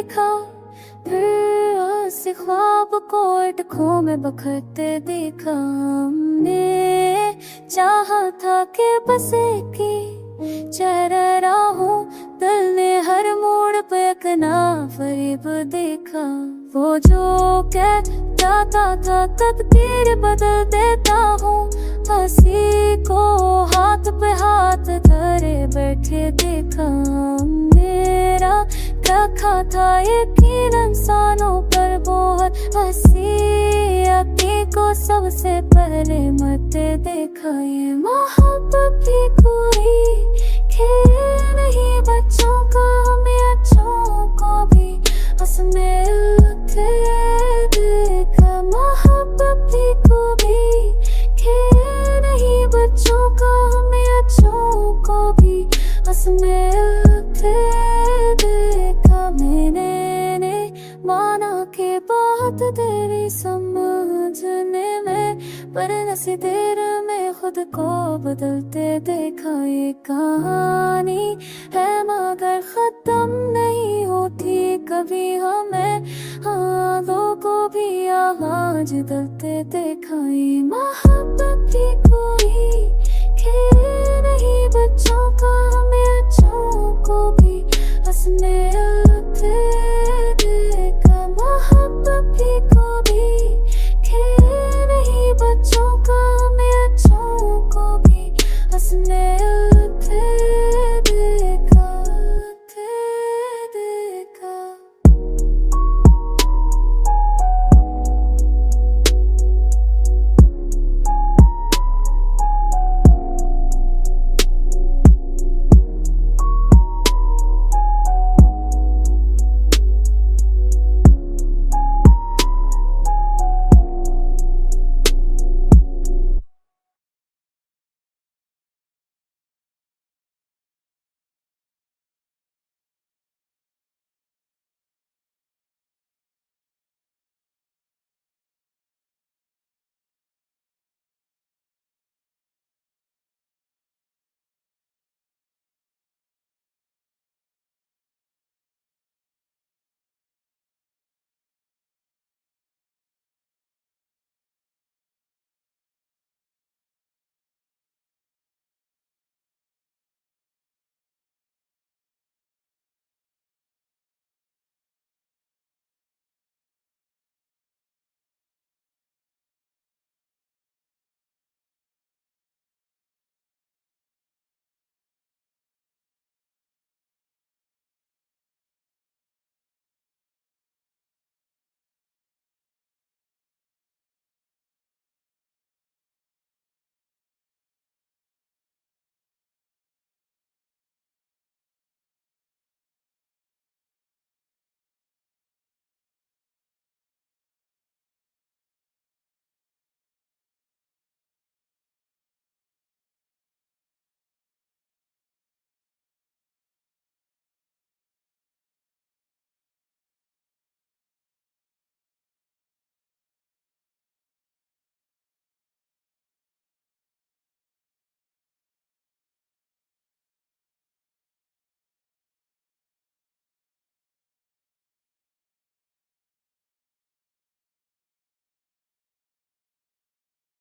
देखा, फिर उस ख्वाब को अटकों में बखरते देखा। हमने चाहा था कि बस एक ही चेहरा हो, दिल ने हर मोड़ पे एक नाफरीब देखा। वो जो कहता था तकदीर बदल देता हूँ, हंसी को हाथ पे हाथ धरे बैठे देखा। मेरा रखा था यकीन इंसानों पर बहुत, हंसी को सबसे पहले मरते देखा। ये मोहब्बत भी कोई खेल नहीं बच्चों का, हमें अच्छों को भी हंसने उठते देखा। मोहब्बत भी कोई खेल नहीं बच्चों का, हमें अच्छों को भी हंसने उठते देखा। मैंने माना कि बहुत देरी समझने में, पर नसी देर में खुद को बदलते देखा। ये कहानी है मगर खत्म नहीं होती कभी, हमें हाथों को भी आवाज बदलते देखा। ये मोहब्बत भी कोई खेल नहीं बच्चों का।